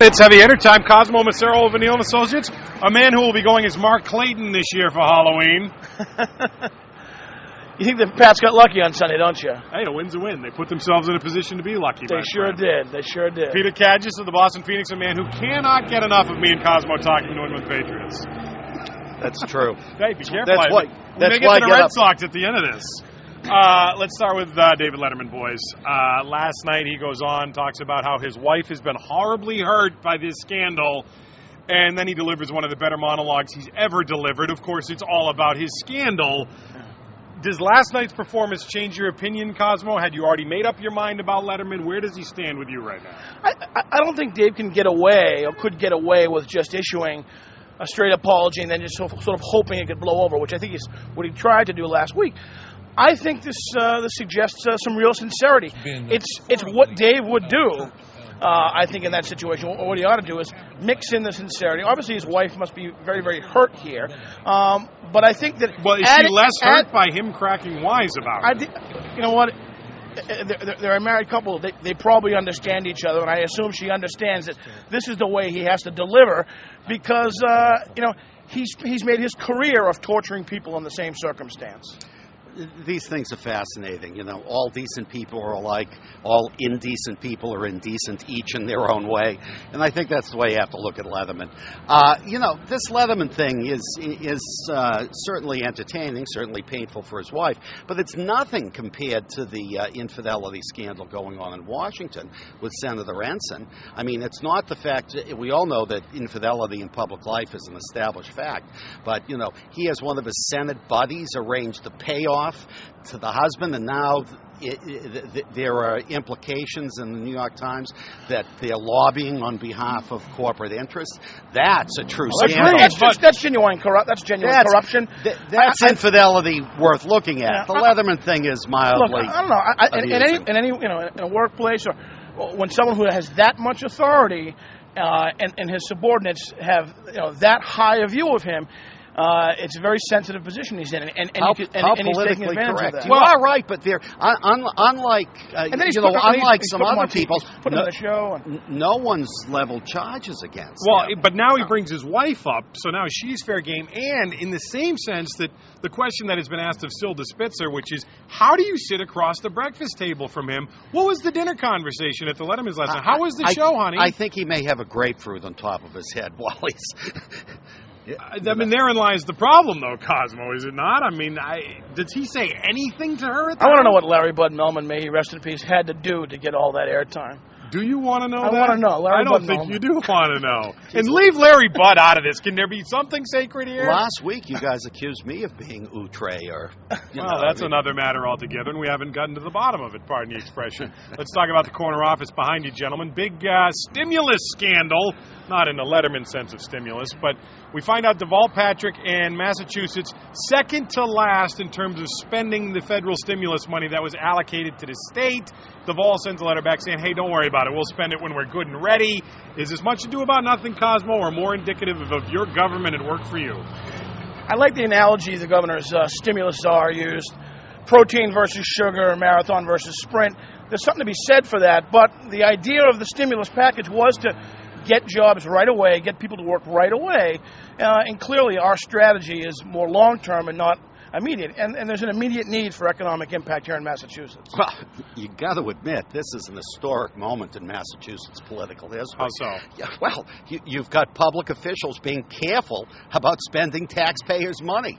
It's heavy hitter time. Cosmo Macero Jr, Associates, a man who will be going as Mark Clayton this year for Halloween. You think the Pats got lucky on Sunday, don't you? Hey, a win's a win. They put themselves in a position to be lucky. They sure did. They sure did. Peter Kadgis of the Boston Phoenix, a man who cannot get enough of me and Cosmo talking New England Patriots. That's true. Hey, be careful. We may get to the Red Sox at the end of this. Let's start with David Letterman, boys. Last night he goes on, talks about how his wife has been horribly hurt by this scandal, and then he delivers one of the better monologues he's ever delivered. Of course, it's all about his scandal. Does last night's performance change your opinion, Cosmo? Had you already made up your mind about Letterman? Where does he stand with you right now? I don't think Dave can get away, or could get away, with just issuing a straight apology and then just sort of hoping it could blow over, which I think is what he tried to do last week. I think this suggests some real sincerity. It's what Dave would do, I think, in that situation. What he ought to do is mix in the sincerity. Obviously, his wife must be very, very hurt here. But I think that... Well, is she less hurt by him cracking wise about it? You know what? They're a married couple. They probably understand each other, and I assume she understands that this is the way he has to deliver because, he's made his career of torturing people in the same circumstance. These things are fascinating. All decent people are alike. All indecent people are indecent, each in their own way. And I think that's the way you have to look at Letterman. This Letterman thing is certainly entertaining, certainly painful for his wife, but it's nothing compared to the infidelity scandal going on in Washington with Senator Ensign. I mean, it's not the fact that we all know that infidelity in public life is an established fact, but, he has one of his Senate buddies arrange the payoff to the husband, and now there are implications in the New York Times that they're lobbying on behalf of corporate interests. That's a true scandal. That's genuine corruption. That's infidelity worth looking at. Yeah, the Letterman thing is mildly. Look, I don't know. In a workplace, or when someone who has that much authority and his subordinates have that high a view of him. It's a very sensitive position he's in, and he's taking advantage of that. You are right, but they're unlike some other people. No one's leveled charges against. Well, but now he brings his wife up, so now she's fair game, and in the same sense that the question that has been asked of Silda Spitzer, which is, how do you sit across the breakfast table from him? What was the dinner conversation at the Letterman's last night? How was the show, honey? I think he may have a grapefruit on top of his head while he's. I mean, therein lies the problem, though, Cosmo, is it not? I mean, did he say anything to her at the I want to know what Larry Bud Melman, may he rest in peace, had to do to get all that airtime. Do you want to know that? I want to know. I don't think you do want to know. And leave Larry Bud out of this. Can there be something sacred here? Last week, you guys accused me of being outre or... that's another matter altogether, and we haven't gotten to the bottom of it, pardon the expression. Let's talk about the corner office behind you, gentlemen. Big stimulus scandal. Not in the Letterman sense of stimulus, but we find out Deval Patrick and Massachusetts second to last in terms of spending the federal stimulus money that was allocated to the state. Deval sends a letter back saying, hey, don't worry about it. We'll spend it when we're good and ready. Is this much ado about nothing, Cosmo, or more indicative of your government at work for you? I like the analogy the governor's stimulus czar used. Protein versus sugar, marathon versus sprint. There's something to be said for that, but the idea of the stimulus package was to get jobs right away, get people to work right away, and clearly our strategy is more long-term and not immediate. And there's an immediate need for economic impact here in Massachusetts. Well, you got to admit, this is an historic moment in Massachusetts political history. How so? Yeah, well, you've got public officials being careful about spending taxpayers' money.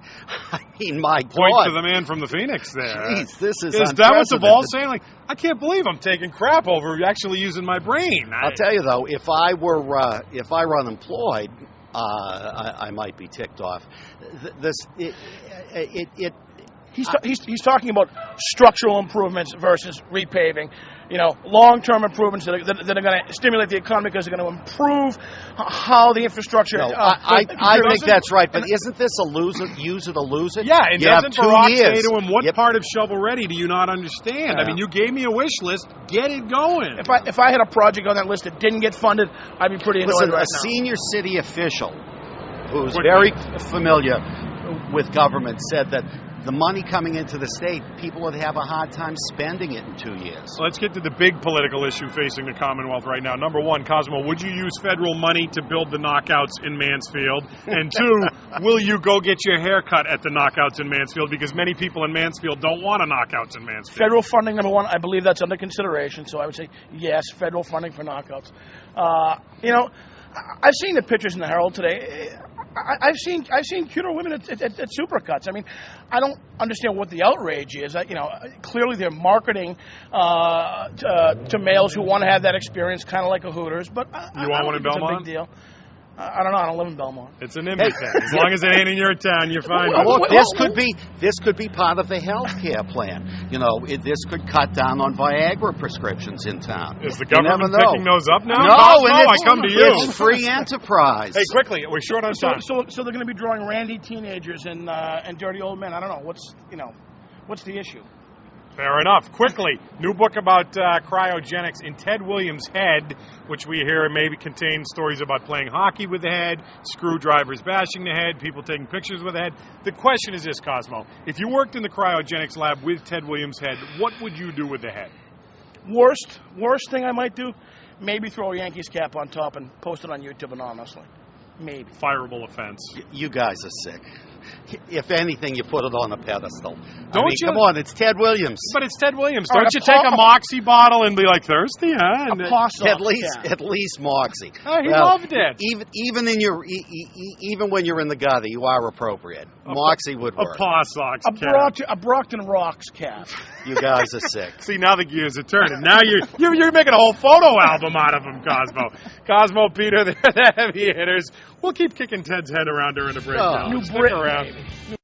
I mean, my God. Point to the man from the Phoenix there. Jeez, this is that what Deval saying? Like, I can't believe I'm taking crap over actually using my brain. I'll tell you, though, if I were unemployed, I might be ticked off. He's talking about structural improvements versus repaving. Long-term improvements that are going to stimulate the economy because they're going to improve how the infrastructure. No, I think that's right, but isn't this a use it or lose it? Yeah, and doesn't Barack say to him, what part of shovel-ready do you not understand? Yeah. I mean, you gave me a wish list. Get it going. If I had a project on that list that didn't get funded, I'd be pretty annoyed right now. A senior city official who's very familiar with government said that the money coming into the state, people would have a hard time spending it in 2 years. Let's get to the big political issue facing the Commonwealth right now. Number one, Cosmo, would you use federal money to build the knockouts in Mansfield? And two, will you go get your hair cut at the knockouts in Mansfield? Because many people in Mansfield don't want a knockouts in Mansfield. Federal funding, number one, I believe that's under consideration. So I would say yes, federal funding for knockouts. I've seen the pictures in the Herald today. I've seen cuter women at Supercuts. I mean, I don't understand what the outrage is. Clearly they're marketing to males who want to have that experience, kind of like a Hooters. But you want one in Belmont? It's a big deal. I don't know. I don't live in Belmont. It's an NIMBY thing. As long as it ain't in your town, you're fine. Look, this could be part of the health care plan. This could cut down on Viagra prescriptions in town. Is the government picking those up now? No, Cosmo, I come to you. It's free enterprise. Hey, quickly, we're short on time. So they're going to be drawing randy teenagers and dirty old men. I don't know. What's the issue? Fair enough. Quickly, new book about cryogenics in Ted Williams' head, which we hear maybe contains stories about playing hockey with the head, screwdrivers bashing the head, people taking pictures with the head. The question is this, Cosmo. If you worked in the cryogenics lab with Ted Williams' head, what would you do with the head? Worst thing I might do, maybe throw a Yankees cap on top and post it on YouTube anonymously. Maybe. Fireable offense. You guys are sick. If anything, you put it on a pedestal. Come on, it's Ted Williams. But it's Ted Williams. Don't you take a Moxie bottle and be like, thirsty, huh? At least Moxie. Oh, he loved it. Even when you're in the gutter, you are appropriate. Moxie would work. A paw socks a Brockton Rocks cap. You guys are sick. See, now the gears are turning. Now you're making a whole photo album out of them, Cosmo. Cosmo, Peter, they're the heavy hitters. We'll keep kicking Ted's head around during the break. New Stick Britain, around. baby.